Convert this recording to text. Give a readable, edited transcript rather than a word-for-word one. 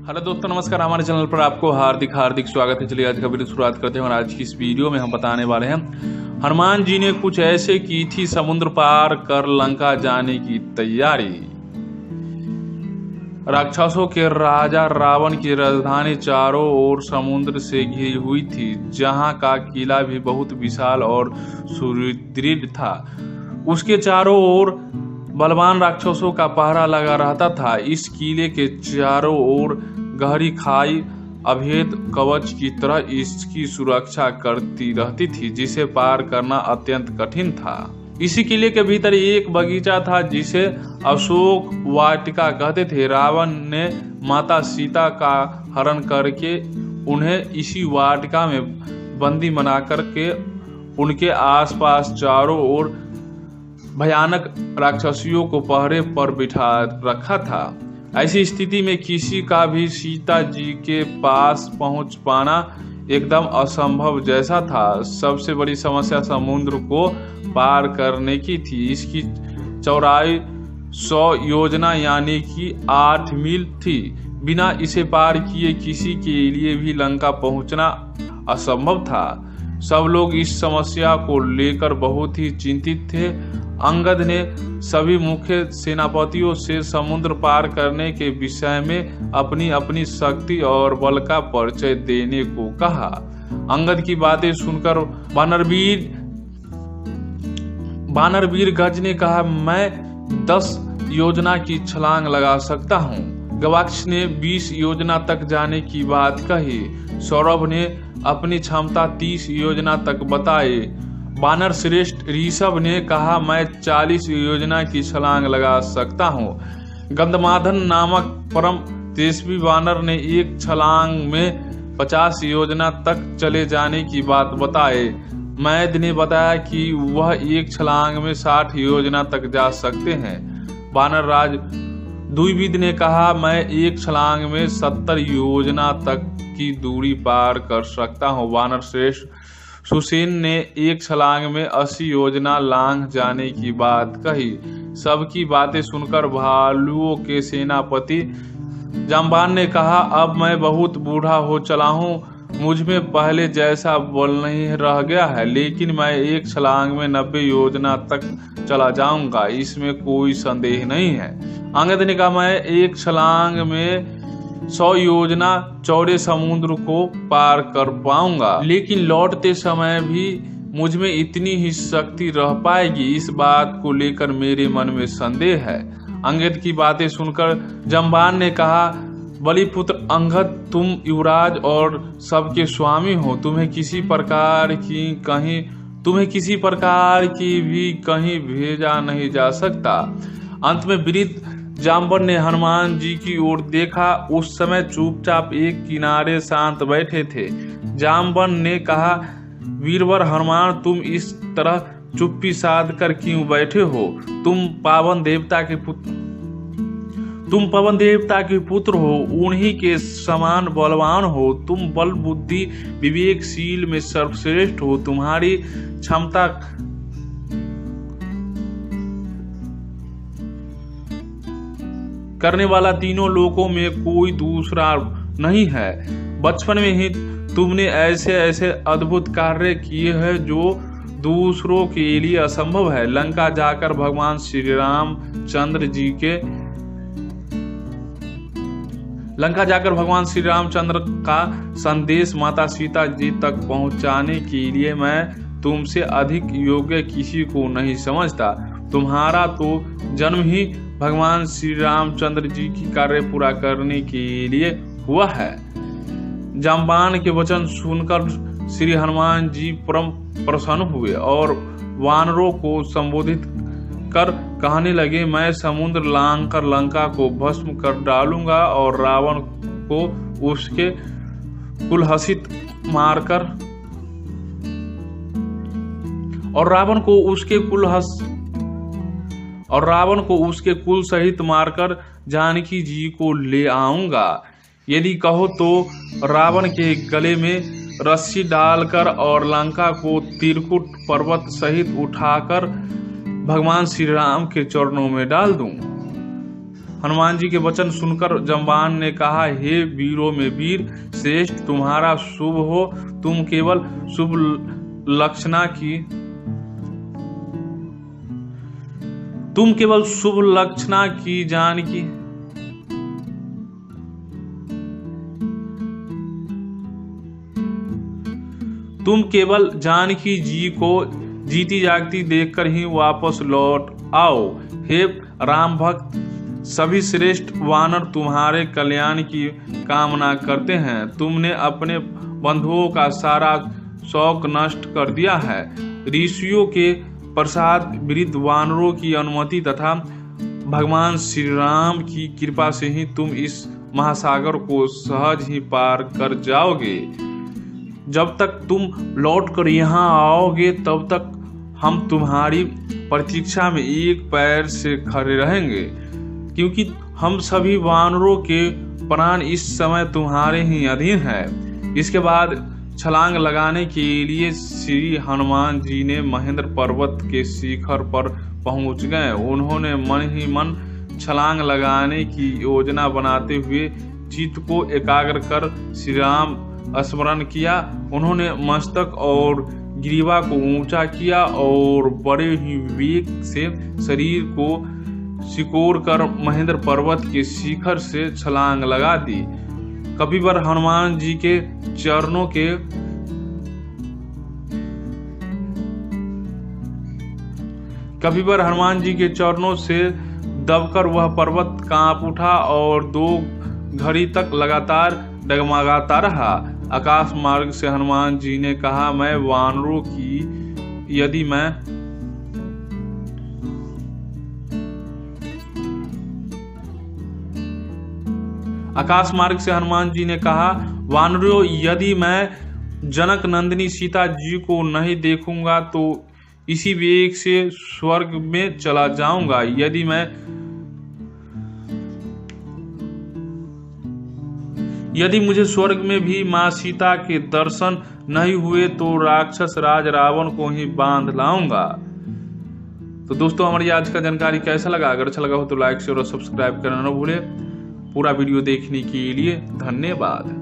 Hello दोस्तों, नमस्कार। हमारे चैनल पर आपको हार्दिक स्वागत है। चलिए आज का वीडियो शुरुआत करते हैं और आज की इस वीडियो में हम बताने वाले हैं हनुमान जी ने कुछ ऐसे की थी समुद्र पार कर लंका जाने की तैयारी। राक्षसों के राजा रावण की राजधानी चारों ओर समुद्र से घिरी हुई थी, जहां का किला भी बहुत विशाल और सुदृढ़ था। उसके चारों ओर बलवान राक्षसों का पहरा लगा रहता था। इस किले के चारों ओर गहरी खाई अभेद कवच की तरह इसकी सुरक्षा करती रहती थी, जिसे पार करना अत्यंत कठिन था। इसी किले के भीतर एक बगीचा था जिसे अशोक वाटिका कहते थे। रावण ने माता सीता का हरण करके उन्हें इसी वाटिका में बंदी बना करके उनके आसपास चारों ओर भयानक राक्षसियों को पहरे पर बिठा रखा था। ऐसी स्थिति में किसी का भी सीता जी के पास पहुंच पाना एकदम असंभव जैसा था। सबसे बड़ी समस्या समुद्र को पार करने की थी। इसकी चौड़ाई 100 योजना यानी कि 8 मील थी। बिना इसे पार किए किसी के लिए भी लंका पहुंचना असंभव था। सब लोग इस समस्या को लेकर बहुत ही चिंतित थे। अंगद ने सभी मुख्य सेनापतियों से समुद्र पार करने के विषय में अपनी अपनी शक्ति और बल का परिचय देने को कहा। अंगद की बातें सुनकर बानरवीर गज ने कहा, मैं 10 योजना की छलांग लगा सकता हूँ। गवाक्ष ने 20 योजना तक जाने की बात कही। सौरभ ने अपनी क्षमता 30 योजना तक बताई। बानर श्रेष्ठ ऋषभ ने कहा, मैं 40 योजना की छलांग लगा सकता हूँ। गंधमादन नामक परम तेजस्वी बानर ने एक छलांग में 50 योजना तक चले जाने की बात बताई। मैद ने बताया कि वह एक छलांग में 60 योजना तक जा सकते हैं। बानर राज द्विविद ने कहा, मैं एक छलांग में 70 योजना तक की दूरी पार कर सकता हूँ। वानर श्रेष्ठ सुसेन ने एक छलांग में 80 योजना लांघ जाने की बात कही। सबकी बातें सुनकर भालुओं के सेनापति जाम्बान ने कहा, अब मैं बहुत बूढ़ा हो चला हूँ, मुझमें पहले जैसा बल नहीं रह गया है, लेकिन मैं एक छलांग में 90 योजना तक चला जाऊंगा, इसमें कोई संदेह नहीं है। अंगद ने कहा, मैं एक छलांग में 100 योजना चौड़े समुद्र को पार कर पाऊंगा, लेकिन लौटते समय भी मुझमें इतनी ही शक्ति रह पाएगी, इस बात को लेकर मेरे मन में संदेह है। अंगद की बातें सुनकर जम्बान ने कहा, बलिपुत्र अंगद, तुम युवराज और सबके स्वामी हो, तुम्हें किसी प्रकार की भी कहीं भेजा नहीं जा सकता। अंत में वृद्ध जाम्बन ने हनुमान जी की ओर देखा। उस समय चुपचाप एक किनारे शांत बैठे थे। जाम्बन ने कहा, वीरवर हनुमान, तुम इस तरह चुप्पी साध कर क्यों बैठे हो? तुम पवन देवता के पुत्र हो, उन्हीं के समान बलवान हो। तुम बल बुद्धि विवेकशील में सर्वश्रेष्ठ हो। तुम्हारी क्षमता करने वाला तीनों लोकों में कोई दूसरा नहीं है। बचपन में ही तुमने ऐसे ऐसे अद्भुत कार्य किए हैं जो दूसरों के लिए असंभव है। लंका जाकर भगवान श्री रामचंद्र का संदेश माता सीता जी तक पहुंचाने के लिए मैं तुमसे अधिक योग्य किसी को नहीं समझता। तुम्हारा तो जन्म ही भगवान श्री रामचंद्र जी की कार्य पूरा करने के लिए हुआ है। जाम्बान के वचन सुनकर श्री हनुमान जी परम प्रसन्न हुए और वानरों को संबोधित कर कहने लगे, मैं समुद्र लांघ कर लंका को भस्म कर डालूंगा और रावण को उसके कुल सहित मारकर जानकी जी को ले आऊंगा। यदि कहो तो रावण के गले में रस्सी डालकर और लंका को त्रिकुट पर्वत सहित उठाकर भगवान श्री राम के चरणों में डाल दूं। हनुमान जी के वचन सुनकर जांबान ने कहा, हे वीरों में वीर श्रेष्ठ, तुम्हारा शुभ हो। तुम केवल शुभ लक्षणा की जानकी तुम केवल जानकी जी को जीती जागती देखकर ही वापस लौट आओ। हे राम भक्त, सभी श्रेष्ठ वानर तुम्हारे कल्याण की कामना करते हैं। तुमने अपने बंधुओं का सारा शौक नष्ट कर दिया है। ऋषियों के प्रसाद, वृद्ध वानरों की अनुमति तथा भगवान श्री राम की कृपा से ही तुम इस महासागर को सहज ही पार कर जाओगे। जब तक तुम लौटकर यहाँ आओगे तब तक हम तुम्हारी प्रतीक्षा में एक पैर से खड़े रहेंगे, क्योंकि हम सभी वानरों के प्राण इस समय तुम्हारे ही अधीन है। इसके बाद छलांग लगाने के लिए श्री हनुमान जी ने महेंद्र पर्वत के शिखर पर पहुंच गए। उन्होंने मन ही मन छलांग लगाने की योजना बनाते हुए चित्त को एकाग्र कर श्री राम स्मरण किया। उन्होंने मस्तक और ग्रीवा को ऊंचा किया और बड़े ही वेग से शरीर को सिकोड़ कर महेंद्र पर्वत के शिखर से छलांग लगा दी। कपिवर हनुमान जी के चरणों से दबकर वह पर्वत कांप उठा और 2 घड़ी तक लगातार डगमगाता रहा। आकाश मार्ग से हनुमान जी ने कहा, मैं वानरों की यदि मैं जनक नंदिनी सीता जी को नहीं देखूंगा तो इसी वेग से स्वर्ग में चला जाऊंगा। यदि मुझे स्वर्ग में भी माँ सीता के दर्शन नहीं हुए तो राक्षस राज रावण को ही बांध लाऊंगा। तो दोस्तों, हमारी आज का जानकारी कैसा लगा? अगर अच्छा लगा हो तो लाइक शेयर और सब्सक्राइब करना न भूले। पूरा वीडियो देखने के लिए धन्यवाद।